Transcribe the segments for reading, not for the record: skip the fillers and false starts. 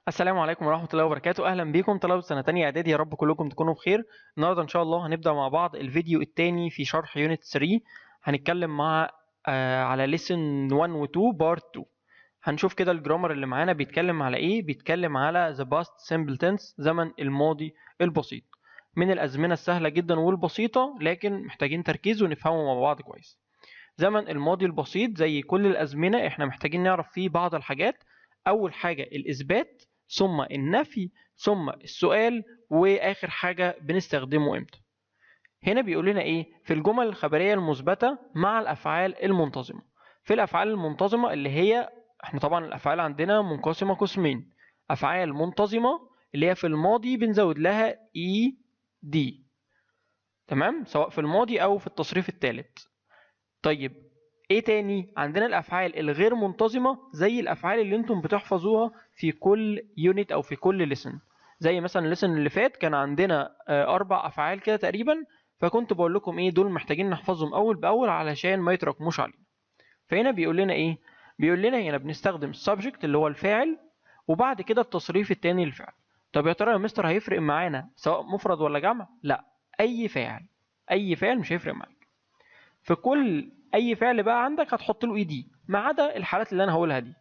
السلام عليكم ورحمة الله وبركاته. أهلا بكم طلبة سنة تانية إعدادي، يا رب كلكم تكونوا بخير. النهاردة إن شاء الله هنبدأ مع بعض الفيديو التاني في شرح يونت 3. هنتكلم على lesson 1 و 2 part 2. هنشوف كده الجرامر اللي معانا بيتكلم على إيه. بيتكلم على the past simple tense، زمن الماضي البسيط، من الأزمنة السهلة جدا والبسيطة، لكن محتاجين تركيز ونفهمه مع بعض كويس. زمن الماضي البسيط زي كل الأزمنة احنا محتاجين نعرف فيه بعض الحاجات. أول حاجة الإثبات، ثم النفي، ثم السؤال، وآخر حاجة بنستخدمه إمتى. هنا بيقول لنا إيه في الجمل الخبرية المثبتة مع الأفعال المنتظمة. في الأفعال المنتظمة اللي هي احنا طبعا الأفعال عندنا منقسمة قسمين: أفعال منتظمة اللي هي في الماضي بنزود لها اي دي، تمام، سواء في الماضي أو في التصريف الثالث. طيب ايه تاني؟ عندنا الافعال الغير منتظمه زي الافعال اللي انتم بتحفظوها في كل يونت او في كل ليسن. زي مثلا الليسن اللي فات كان عندنا 4 افعال كده تقريبا، فكنت بقول لكم ايه دول محتاجين نحفظهم اول باول علشان ما يتراكموش علينا. فهنا بيقول لنا ايه؟ بيقول لنا هنا بنستخدم السبجكت اللي هو الفاعل، وبعد كده التصريف التاني للفعل. طب يا ترى يا مستر هيفرق معانا سواء مفرد ولا جمع؟ لا، اي فاعل، اي فعل مش هيفرق معاك. في كل اي فعل بقى عندك هتحط له اي دي، ما عدا الحالات اللي انا هقولها دي.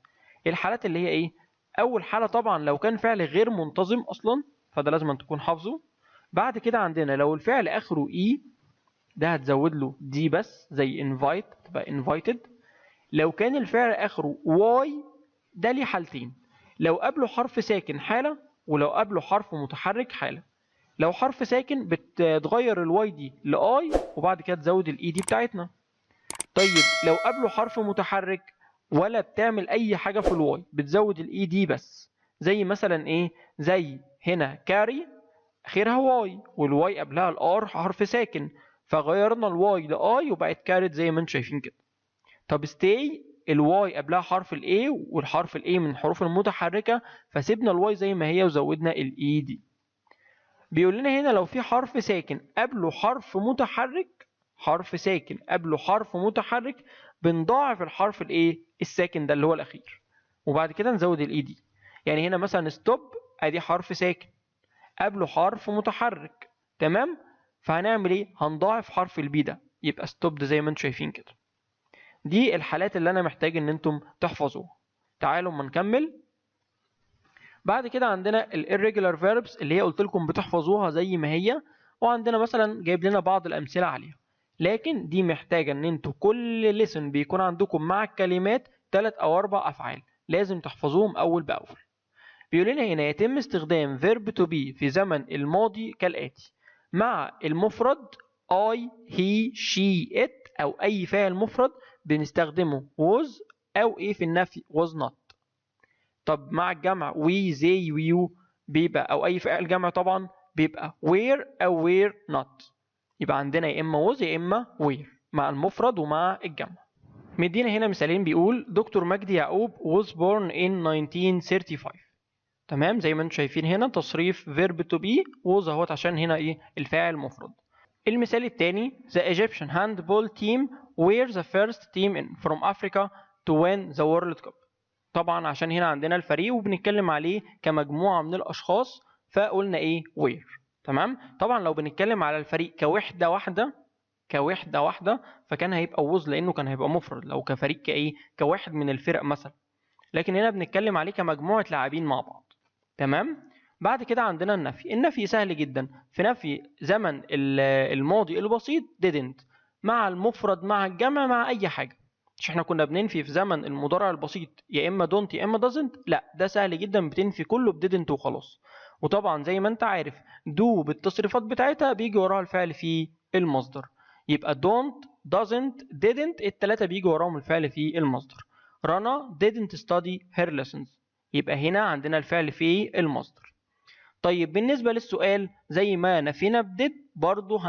الحالات اللي هي ايه؟ اول حاله طبعا لو كان فعل غير منتظم اصلا، فده لازم أن تكون حافظه. بعد كده عندنا لو الفعل اخره اي، ده هتزود له دي بس، زي invite تبقى invited. لو كان الفعل اخره واي، ده ليه حالتين: لو قبله حرف ساكن حاله، ولو قبله حرف متحرك حاله. لو حرف ساكن بتغير الواي دي لاي، وبعد كده تزود الاي دي بتاعتنا. طيب لو قبله حرف متحرك ولا بتعمل اي حاجه في الواي، بتزود الاي دي بس. زي مثلا ايه؟ زي هنا كاري اخرها واي، والواي قبلها الار حرف ساكن، فغيرنا الواي لاي وبقت كاريت زي ما انتم شايفين كده. طب ستي، الواي قبلها حرف الاي، والحرف الاي من الحروف المتحركه، فسيبنا الواي زي ما هي وزودنا الاي دي. بيقول لنا هنا لو في حرف ساكن قبله حرف متحرك، حرف ساكن قبله حرف متحرك، بنضاعف الحرف الايه الساكن ده اللي هو الاخير، وبعد كده نزود الاي دي. يعني هنا مثلا ستوب، ادي حرف ساكن قبله حرف متحرك، تمام، فهنعمل ايه؟ هنضاعف حرف البي ده، يبقى ستوب ده زي ما انتم شايفين كده. دي الحالات اللي انا محتاج ان انتم تحفظوها. تعالوا اما نكمل. بعد كده عندنا ال irregular verbs اللي هي قلت لكم بتحفظوها زي ما هي، وعندنا مثلا جايب لنا بعض الأمثلة عليها، لكن دي محتاجة ان انتوا كل lesson بيكون عندكم مع الكلمات 3 أو 4 أفعال لازم تحفظوهم أول بأول. بيقول لنا هنا يتم استخدام verb to be في زمن الماضي كالآتي: مع المفرد I he she it أو أي فاعل مفرد بنستخدمه was، أو إيه في النفي was not. طب مع الجمع we they we you بيبقى، او اي فعل جمع طبعا بيبقى where او were not. يبقى عندنا يا اما was يا اما were مع المفرد ومع الجمع. مدينا هنا مثالين، بيقول دكتور مجدي يعقوب was born in 1935. تمام، زي ما انتم شايفين هنا تصريف verb to be was اهوت عشان هنا ايه الفاعل مفرد. المثال الثاني: the Egyptian handball team were the first team from Africa to win the World Cup. طبعا عشان هنا عندنا الفريق وبنتكلم عليه كمجموعة من الأشخاص، فقلنا إيه وير. تمام، طبعا لو بنتكلم على الفريق كوحدة واحدة، كوحدة واحدة فكان هيبقى ووز لأنه كان هيبقى مفرد. لو كفريق كإيه كواحد من الفرق مثلا، لكن هنا بنتكلم عليه كمجموعة لاعبين مع بعض. تمام. بعد كده عندنا النفي. النفي سهل جدا. في نفي زمن الماضي البسيط didn't، مع المفرد مع الجمع مع أي حاجة. مش احنا كنا بننفي في زمن المضارع البسيط يا اما don't يا اما doesn't؟ لا، ده سهل جدا، بتنفي كله ب didn't وخلاص. وطبعا زي ما انت عارف do بالتصريفات بتاعتها بيجي وراها الفعل في المصدر. يبقى don't doesn't didn't التلاتة بيجي وراهم الفعل في المصدر. رنا didn't study her lessons، يبقى هنا عندنا الفعل في المصدر. طيب بالنسبة للسؤال زي ما نفينا بديد، برضه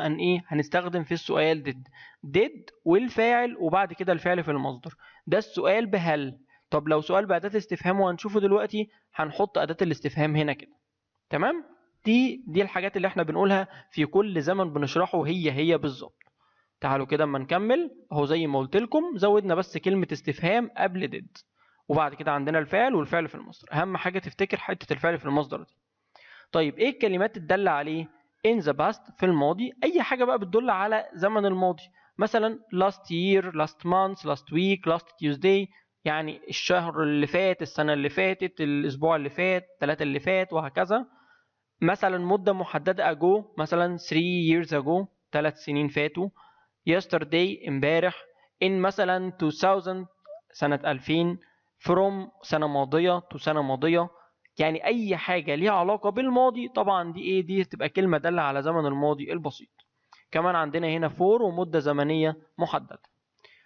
هنستخدم في السؤال ديد والفاعل وبعد كده الفعل في المصدر. ده السؤال بهل. طب لو سؤال بأداة استفهام وهنشوفه دلوقتي، هنحط أداة الاستفهام هنا كده. تمام. دي الحاجات اللي احنا بنقولها في كل زمن بنشرحه، هي بالظبط. تعالوا كده اما نكمل اهو، زي ما قلت لكم زودنا بس كلمة استفهام قبل ديد، وبعد كده عندنا الفعل والفعل في المصدر. اهم حاجه تفتكر حته الفعل في المصدر دي. طيب ايه الكلمات الداله عليه؟ in the past في الماضي، اي حاجه بقى بتدل على زمن الماضي، مثلا last year, last month, last week, last Tuesday، يعني الشهر اللي فات، السنه اللي فاتت، الاسبوع اللي فات، 3 اللي فات، وهكذا. مثلا مده محدده ago، مثلا 3 years ago، 3 سنين فاتوا. yesterday امبارح. in مثلا 2000 سنه 2000. from سنه ماضيه to سنه ماضيه. يعني اي حاجه ليها علاقه بالماضي طبعا دي ايه؟ دي تبقى كلمه داله على زمن الماضي البسيط. كمان عندنا هنا for ومده زمنيه محدده.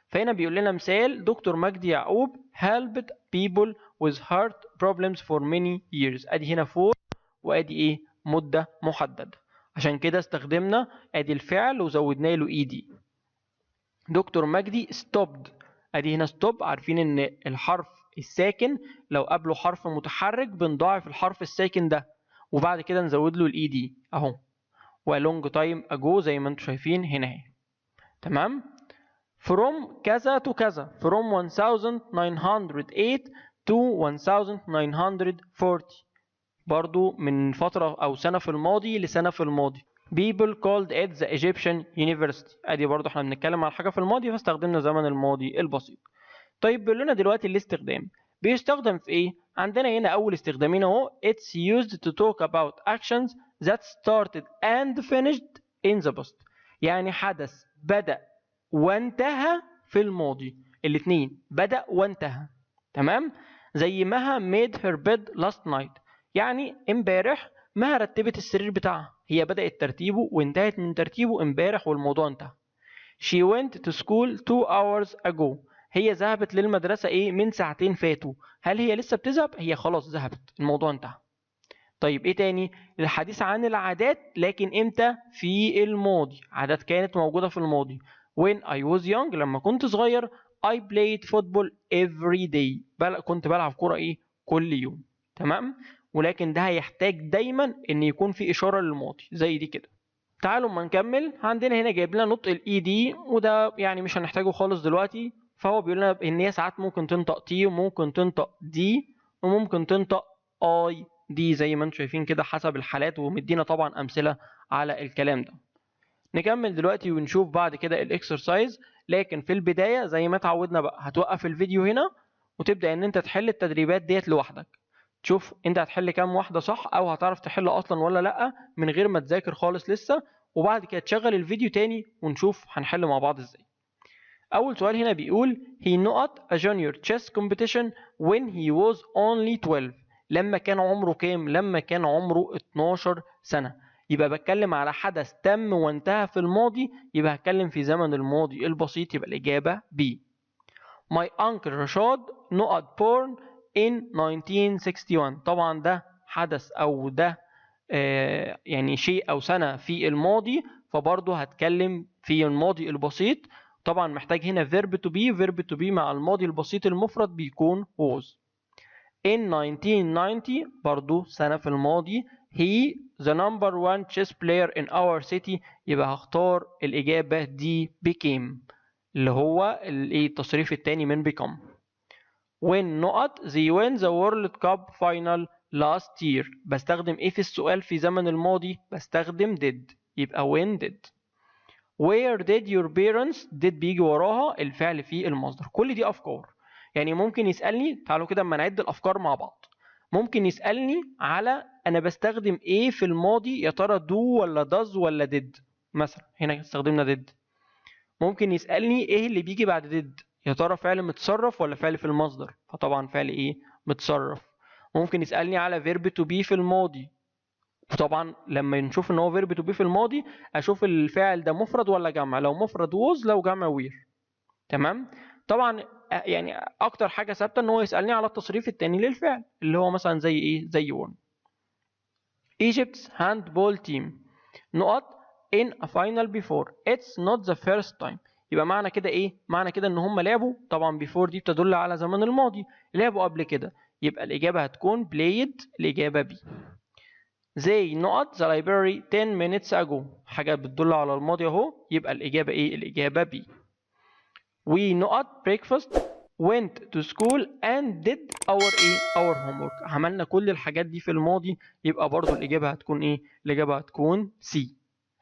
فهنا بيقول لنا مثال: دكتور مجدي يعقوب helped people with heart problems for many years. ادي هنا for وادي ايه؟ مده محدده. عشان كده استخدمنا ادي الفعل وزودنا له ايدي. دكتور مجدي stopped. ادي هنا stop، عارفين ان الحرف الساكن لو قبله حرف متحرك بنضاعف الحرف الساكن ده وبعد كده نزود له الاي دي اهو. ولونج تايم اجو زي ما انتم شايفين هنا اهي. تمام. from كذا to كذا، from 1908 to 1940، برضو من فترة او سنة في الماضي لسنة في الماضي. people called it the Egyptian University. ادي برضو احنا بنتكلم على حاجة في الماضي فاستخدمنا زمن الماضي البسيط. طيب بيقول لنا دلوقتي الاستخدام بيستخدم في ايه؟ عندنا هنا اول استخدامين اهو: it's used to talk about actions that started and finished in the past. يعني حدث بدأ وانتهى في الماضي، الاثنين بدأ وانتهى. تمام. زي مها made her bed last night، يعني امبارح مها رتبت السرير بتاعها، هي بدأت ترتيبه وانتهت من ترتيبه امبارح والموضوع انتهى. she went to school 2 hours ago، هي ذهبت للمدرسة ايه؟ من ساعتين فاتوا. هل هي لسه بتذهب؟ هي خلاص ذهبت، الموضوع انتهى. طيب ايه تاني؟ الحديث عن العادات لكن امتى؟ في الماضي، عادات كانت موجودة في الماضي. when I was young، لما كنت صغير I played football every day، كنت بلعب كرة ايه؟ كل يوم. تمام. ولكن ده هيحتاج دايما ان يكون في اشارة للماضي زي دي كده. تعالوا ما نكمل. عندنا هنا جايب لنا نطق الاي دي وده يعني مش هنحتاجه خالص دلوقتي. فهو بيقول لنا ان هي ساعات ممكن تنطق تي وممكن تنطق دي وممكن تنطق اي دي زي ما انتم شايفين كده حسب الحالات، ومدينا طبعا امثله على الكلام ده. نكمل دلوقتي ونشوف بعد كده الاكسرسايز. لكن في البدايه زي ما اتعودنا بقى هتوقف الفيديو هنا وتبدا ان انت تحل التدريبات ديت لوحدك. تشوف انت هتحل كام واحده صح او هتعرف تحل اصلا ولا لا من غير ما تذاكر خالص لسه، وبعد كده تشغل الفيديو تاني ونشوف هنحل مع بعض ازاي. اول سؤال هنا بيقول he not a junior chess competition when he was only 12. لما كان عمره كام؟ لما كان عمره 12 سنة. يبقى بتكلم على حدث تم وانتهى في الماضي، يبقى هتكلم في زمن الماضي البسيط، يبقى الإجابة B. My uncle رشاد not born in 1961. طبعا ده حدث او ده يعني شيء او سنة في الماضي، فبرضه هتكلم في الماضي البسيط. طبعا محتاج هنا verb to be، verb to be مع الماضي البسيط المفرد بيكون was. in 1990 برضو سنة في الماضي he the number one chess player in our city، يبقى هختار الإجابة دي became اللي هو التصريف الثاني من become. when not they win the World Cup final last year، بستخدم ايه في السؤال في زمن الماضي؟ بستخدم did، يبقى when did. where did your parents، did بيجي وراها الفعل في المصدر. كل دي أفكار. يعني ممكن يسألني، تعالوا كده اما نعد الأفكار مع بعض. ممكن يسألني على أنا بستخدم إيه في الماضي، يا ترى do ولا does ولا did. مثلا هنا استخدمنا did. ممكن يسألني إيه اللي بيجي بعد did، يا ترى فعل متصرف ولا فعل في المصدر، فطبعا فعل إيه؟ متصرف. ممكن يسألني على verb to be في الماضي، وطبعا لما نشوف ان هو verb to be في الماضي اشوف الفاعل ده مفرد ولا جمع، لو مفرد was، لو جمع were. تمام. طبعا يعني اكتر حاجه ثابته ان هو يسالني على التصريف الثاني للفعل اللي هو مثلا زي ايه؟ زي won. Egypt's handball team نقط in a final before it's not the first time. يبقى معنى كده ايه؟ معنى كده ان هم لعبوا، طبعا before دي بتدل على زمن الماضي، لعبوا قبل كده، يبقى الاجابه هتكون played، الاجابه B. They not the library 10 minutes ago، حاجة بتدل على الماضي اهو، يبقى الإجابة إيه؟ الإجابة B. We not breakfast went to school and did our homework. عملنا كل الحاجات دي في الماضي، يبقى برضو الإجابة هتكون إيه؟ الإجابة هتكون C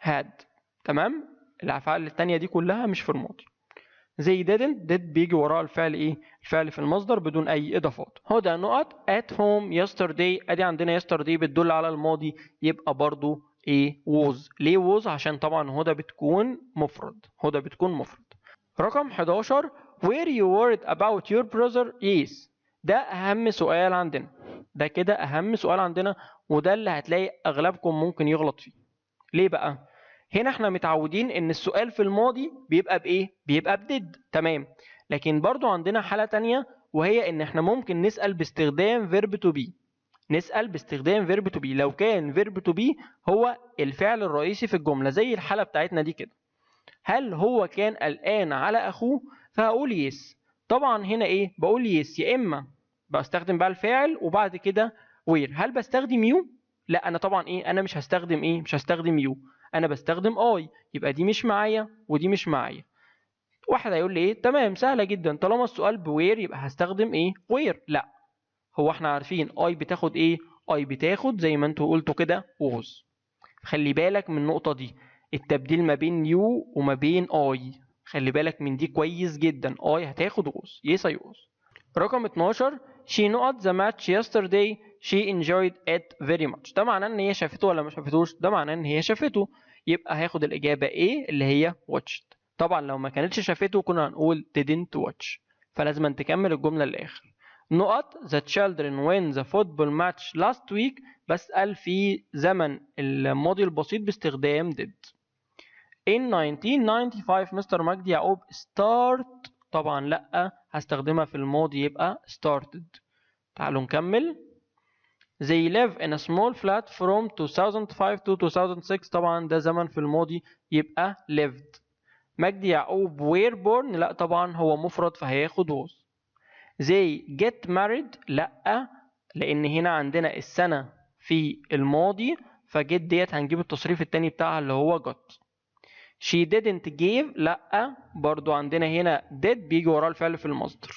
had. تمام؟ الأفعال التانية دي كلها مش في الماضي. زي didn't، did بيجي وراء الفعل إيه؟ الفعل في المصدر بدون أي إضافات. هدى نقط at home yesterday، أدي عندنا yesterday بتدل على الماضي، يبقى برضو إيه؟ was. ليه was؟ عشان طبعا هدى بتكون مفرد، هدى بتكون مفرد. رقم 11 were you worried about your brother؟ yes، ده أهم سؤال عندنا، ده كده أهم سؤال عندنا، وده اللي هتلاقي أغلبكم ممكن يغلط فيه. ليه بقى؟ هنا احنا متعودين ان السؤال في الماضي بيبقى بايه؟ بيبقى بديد، تمام. لكن برضو عندنا حالة تانية، وهي ان احنا ممكن نسأل باستخدام verb to be. نسأل باستخدام verb to be لو كان verb to be هو الفعل الرئيسي في الجملة، زي الحالة بتاعتنا دي كده. هل هو كان قلقان على اخوه؟ فهقول يس. طبعا هنا ايه؟ بقول يس، يا اما بستخدم بقى الفاعل وبعد كده وير. هل بستخدم يو؟ لا، انا طبعا ايه؟ انا مش هستخدم ايه؟ مش هستخدم يو، انا بستخدم اي، يبقى دي مش معايا ودي مش معايا. واحد هيقول لي ايه؟ تمام سهله جدا، طالما السؤال بوير يبقى هستخدم ايه؟ وير. لا، هو احنا عارفين اي بتاخد ايه؟ اي بتاخد زي ما انتوا قلتوا كده ووز. خلي بالك من النقطه دي، التبديل ما بين يو وما بين اي، خلي بالك من دي كويس جدا. اي هتاخد ووز، يس اي ووز. رقم 12 she not the match yesterday she enjoyed it very much. ده معناه ان هي شافته ولا ما شافتوش؟ ده معناه ان هي شافته، يبقى هاخد الاجابه ايه اللي هي watched. طبعا لو ما كانتش شافته كنا هنقول didn't watch، فلازم أن تكمل الجمله للاخر. نقط the children win the football match last week، بسأل في زمن الماضي البسيط باستخدام did. In 1995 مستر مجدي يعقوب start، طبعا لا، هستخدمها في الماضي يبقى started. تعالوا نكمل. They live in a small flat from 2005 to 2006، طبعا ده زمن في الماضي يبقى lived. مجدي يعقوب were born، لا طبعا هو مفرد فهياخد was. They get married، لا، لأن هنا عندنا السنة في الماضي، فجيت ديت هنجيب التصريف التاني بتاعها اللي هو got. She didn't give، لا، برضو عندنا هنا did بيجي وراه الفعل في المصدر.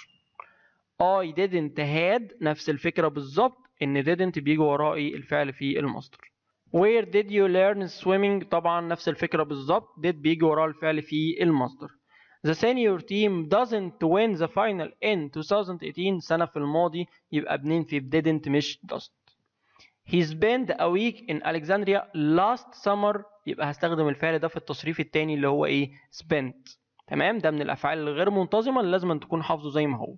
I didn't had، نفس الفكرة بالظبط، إن didn't بيجي وراه إيه؟ الفعل في المصدر. Where did you learn swimming؟ طبعا نفس الفكرة بالظبط، did بيجي وراه الفعل في المصدر. The senior team doesn't win the final in 2018، سنة في الماضي يبقى بننفي didn't مش doesn't. He spent a week in Alexandria last summer، يبقى هستخدم الفعل ده في التصريف التاني اللي هو ايه؟ spent. تمام، ده من الافعال الغير منتظمه اللي لازم تكون حافظه زي ما هو.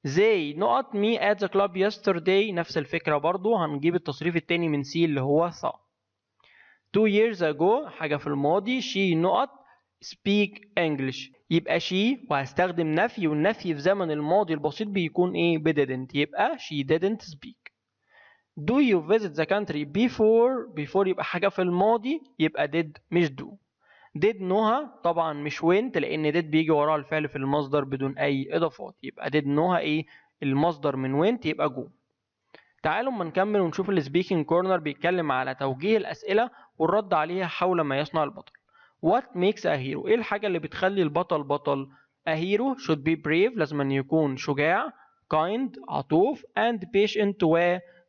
They not me at the club yesterday، نفس الفكره برضو، هنجيب التصريف التاني من سي اللي هو saw. 2 years ago، حاجه في الماضي، she not speak English، يبقى she وهستخدم نفي، والنفي في زمن الماضي البسيط بيكون ايه؟ didn't، يبقى she didn't speak. Do you visit the country before يبقى حاجة في الماضي يبقى did مش do. did نوها طبعا مش went، لأن did بيجي وراها الفعل في المصدر بدون أي إضافات، يبقى did نوها إيه؟ المصدر من went يبقى go. تعالوا ما نكمل ونشوف السبيكينج كورنر بيتكلم على توجيه الأسئلة والرد عليها حول ما يصنع البطل. What makes a hero؟ إيه الحاجة اللي بتخلي البطل بطل؟ A hero should be brave، لازم أن يكون شجاع، kind عطوف، and patient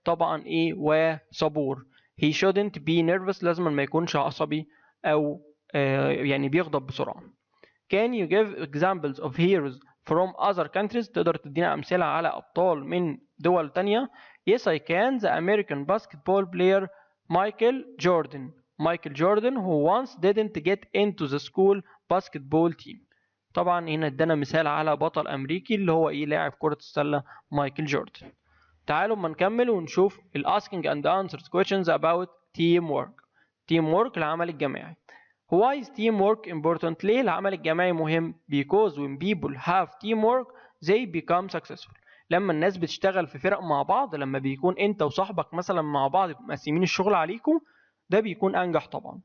طبعا ايه؟ وصبور. he shouldn't be nervous، لازم ما يكونش عصبي او يعني بيغضب بسرعة. can you give examples of heroes from other countries؟ تقدر تدينا امثلة على ابطال من دول تانية؟ yes I can. the American basketball player Michael Jordan. Michael Jordan who once didn't get into the school basketball team. طبعا هنا ادانا مثال على بطل امريكي اللي هو ايه؟ لاعب كرة السلة مايكل جوردن. تعالوا ما نكمل ونشوف ال asking and answers questions about teamwork. teamwork العمل الجماعي. Why is teamwork important؟ ليه العمل الجماعي مهم؟ because when people have teamwork they become successful. لما الناس بتشتغل في فرق مع بعض، لما بيكون انت وصاحبك مثلا مع بعض مقسمين الشغل عليكم، ده بيكون انجح طبعا.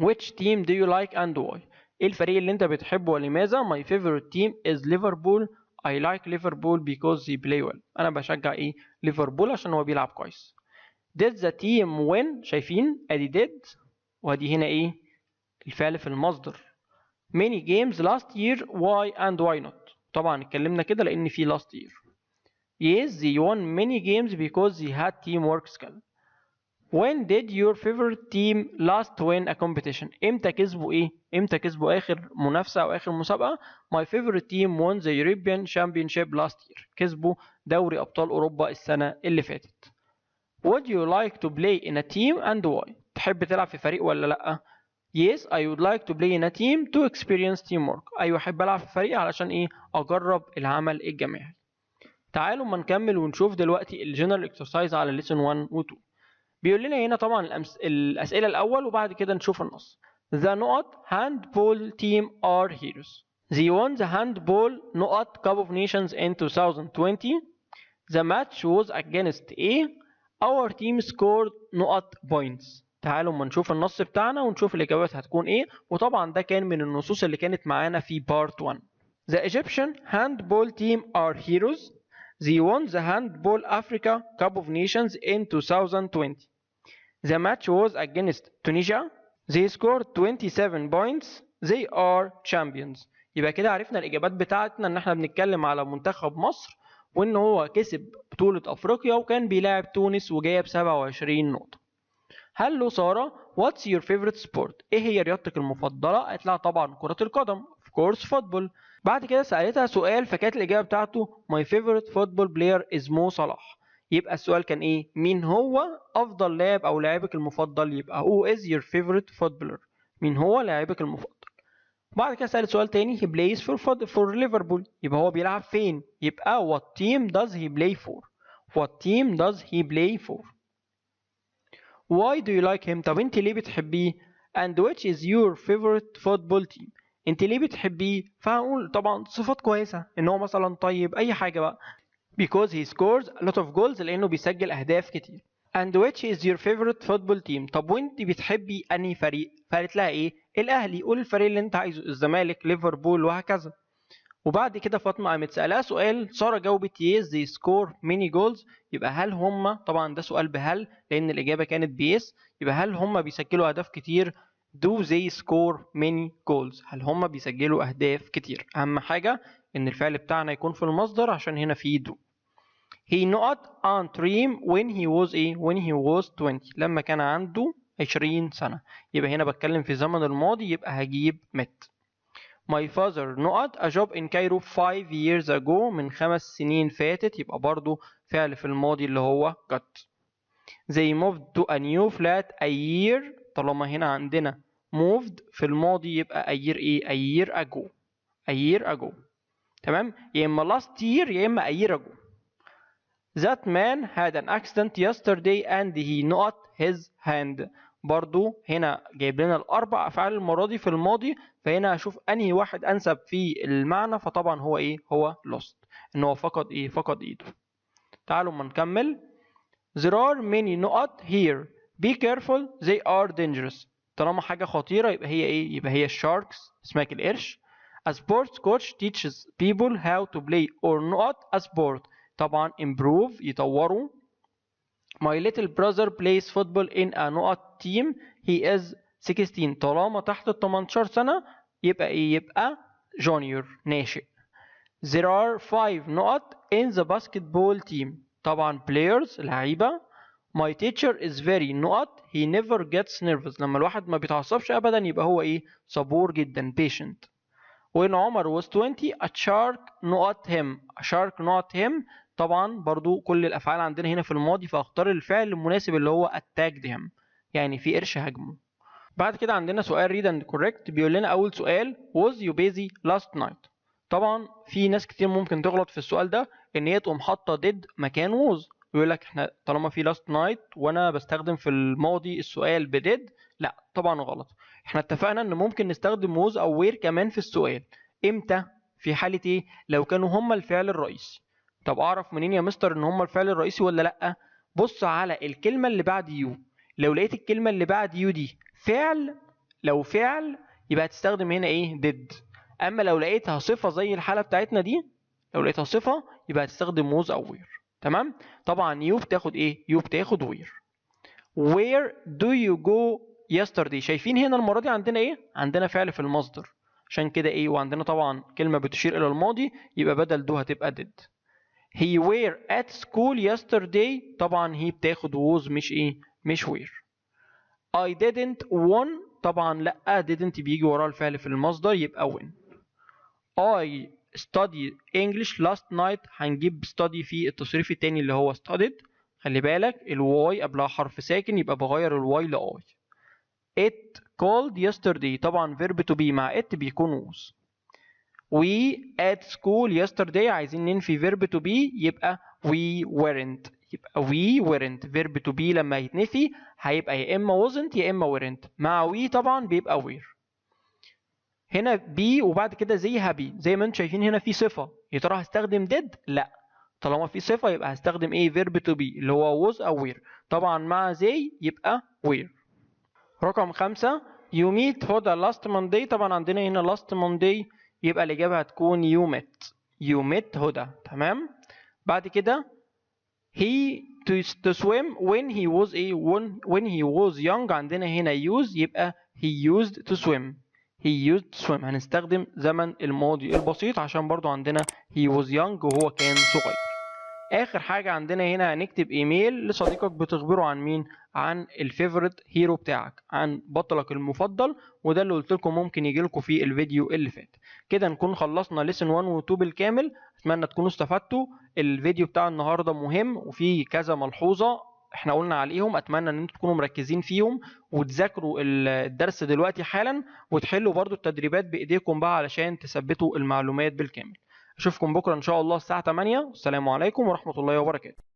Which team do you like and why؟ ايه الفريق اللي انت بتحبه ولماذا؟ My favorite team is Liverpool. I like Liverpool because they play well. أنا بشجع إيه؟ ليفربول عشان هو بيلعب كويس. Did the team win؟ شايفين؟ أدي did وأدي هنا إيه؟ الفعل في المصدر. Many games last year. Why and why not؟ طبعا اتكلمنا كده لان في last year. Yes, they won many games because they had teamwork skill. When did your favorite team last win a competition? امتى كسبوا ايه؟ امتى كسبوا اخر منافسة او اخر مسابقة؟ My favorite team won the European Championship last year. كسبوا دوري ابطال اوروبا السنة اللي فاتت. Would you like to play in a team and why? تحب تلعب في فريق ولا لأ؟ Yes, I would like to play in a team to experience teamwork. أيوة أحب ألعب في فريق علشان إيه؟ أجرب العمل الجماعي. تعالوا ما نكمل ونشوف دلوقتي الجنرال اكسرسايز على lesson 1 و 2. بيقول لنا هنا طبعا الأسئلة الأول وبعد كده نشوف النص. The نقط handball team are heroes. They won the handball نقط Cup of Nations in 2020. The match was against A. Our team scored نقط points. تعالوا ما نشوف النص بتاعنا ونشوف الإجابات هتكون إيه. وطبعا ده كان من النصوص اللي كانت معانا في part 1. The Egyptian handball team are heroes. They won the Handball Africa Cup of Nations in 2020. The match was against Tunisia. They scored 27 points. They are champions. يبقى كده عرفنا الإجابات بتاعتنا إن احنا بنتكلم على منتخب مصر وإن هو كسب بطولة أفريقيا وكان بيلاعب تونس وجايب 27 نقطة. هلو سارة what's your favorite sport؟ إيه هي رياضتك المفضلة؟ قالت لها طبعا كرة القدم of course football. بعد كده سألتها سؤال فكانت الإجابة بتاعته my favorite football player is مو صلاح. يبقى السؤال كان إيه؟ مين هو أفضل لاعب أو لاعبك المفضل؟ يبقى who is your favorite footballer؟ مين هو لاعبك المفضل؟ بعد كده سألت سؤال تاني he plays for Liverpool. يبقى هو بيلعب فين؟ يبقى what team does he play for؟ what team does he play for؟ why do you like him؟ طب انت ليه بتحبيه؟ and which is your favorite football team؟ انت ليه بتحبيه؟ فهنقول طبعا صفات كويسة ان هو مثلا طيب اي حاجة بقى because he scores a lot of goals لانه بيسجل اهداف كتير. and which is your favorite football team؟ طب وانت بتحبي انهي فريق؟ فقالت لها ايه؟ الاهلي. قول الفريق اللي انت عايزه الزمالك ليفربول وهكذا. وبعد كده فاطمه قامت سالها سؤال ساره جاوبت yes they score many goals. يبقى هل هم طبعا ده سؤال بهل لان الاجابه كانت بيس. يبقى هل هم بيسجلوا اهداف كتير؟ do they score many goals؟ هل هم بيسجلوا اهداف كتير؟ اهم حاجه ان الفعل بتاعنا يكون في المصدر عشان هنا في do. he not on dream when he was ايه؟ when he was 20 لما كان عنده 20 سنة. يبقى هنا بتكلم في زمن الماضي يبقى هجيب met. my father not a job in Cairo 5 years ago من 5 سنين فاتت. يبقى برضو فعل في الماضي اللي هو got. they moved to a new flat a year. طالما هنا عندنا moved في الماضي يبقى a year ايه؟ a year ago. a year ago. تمام؟ يا اما last year يا اما a year ago. That man had an accident yesterday and he not his hand. برضو هنا جايب لنا الأربع أفعال المرة دي في الماضي فهنا هشوف أنهي واحد أنسب في المعنى فطبعا هو إيه؟ هو lost. إن هو فقد إيه؟ فقد إيده. تعالوا ما نكمل. There are many نقط here. Be careful they are dangerous. طالما حاجة خطيرة يبقى هي إيه؟ يبقى هي sharks اسماك القرش. A sports coach teaches people how to play or نقط a sport. طبعا improve يطوروا. My little brother plays football in a نقط team. He is 16. طالما تحت ال 18 سنة يبقى ايه؟ يبقى junior ناشئ. There are 5 نقط in the basketball team. طبعا players لعيبة. My teacher is very نقط he never gets nervous. لما الواحد ما بيتعصبش ابدا يبقى هو ايه؟ صبور جدا patient. When عمر was 20 a shark نقط him. A shark نقط him. طبعا برضو كل الافعال عندنا هنا في الماضي فاختار الفعل المناسب اللي هو attacked him يعني في قرش هاجمه. بعد كده عندنا سؤال read and correct. بيقول لنا اول سؤال was you busy last night. طبعا في ناس كتير ممكن تغلط في السؤال ده ان هي تقوم حاطه did مكان was. يقول لك احنا طالما في last night وانا بستخدم في الماضي السؤال بدid لا طبعا غلط. احنا اتفقنا ان ممكن نستخدم was او were كمان في السؤال. امتى؟ في حالة ايه؟ لو كانوا هما الفعل الرئيسي. طب اعرف منين يا مستر ان هما الفعل الرئيسي ولا لا؟ بص على الكلمة اللي بعد يو. لو لقيت الكلمة اللي بعد يو دي فعل لو فعل يبقى هتستخدم هنا ايه؟ did. اما لو لقيتها صفة زي الحالة بتاعتنا دي لو لقيتها صفة يبقى هتستخدم was او were. تمام؟ طبعا يو بتاخد ايه؟ يو بتاخد were. Where do you go yesterday؟ شايفين هنا المرة دي عندنا ايه؟ عندنا فعل في المصدر. عشان كده ايه، وعندنا طبعا كلمة بتشير الى الماضي يبقى بدل do هتبقى did. he were at school yesterday، طبعا he بتاخد was مش ايه، مش were. I didn't won، طبعا لا didn't بيجي وراه الفعل في المصدر يبقى win. I studied English last night، هنجيب study في التصريف التاني اللي هو studied. خلي بالك الواي قبلها حرف ساكن يبقى بغير الواي ل I. It called yesterday، طبعا verb to be مع it بيكون was. We at school yesterday، عايزين ننفي verb to be يبقى we weren't. يبقى we weren't verb to be لما يتنفي هيبقى يا اما wasn't يا اما weren't. مع we طبعا بيبقى were. هنا be وبعد كده زيها be، زي ما انتم شايفين هنا في صفة، يا ترى هستخدم did؟ لا، طالما في صفة يبقى هستخدم ايه، verb to be اللي هو was او were. طبعا مع زي يبقى were. رقم 5 you meet هدى last Monday، طبعا عندنا هنا last Monday يبقى الإجابة هتكون you met هدى. تمام. بعد كده he to swim when he was a when he was young، عندنا هنا use يبقى he used to swim. he used to swim هنستخدم زمن الماضي البسيط عشان برضو عندنا he was young وهو كان صغير. اخر حاجة عندنا هنا هنكتب ايميل لصديقك بتخبره عن مين، عن الفيفوريت هيرو بتاعك، عن بطلك المفضل، وده اللي قلت لكم ممكن يجي لكم في الفيديو اللي فات. كده نكون خلصنا ليسن 1 و 2 بالكامل. اتمنى تكونوا استفدتوا. الفيديو بتاع النهارده مهم وفيه كذا ملحوظة احنا قلنا عليهم، اتمنى ان انتم تكونوا مركزين فيهم وتذاكروا الدرس دلوقتي حالا، وتحلوا برضو التدريبات بايديكم بقى علشان تثبتوا المعلومات بالكامل. اشوفكم بكره ان شاء الله الساعه 8. والسلام عليكم ورحمه الله وبركاته.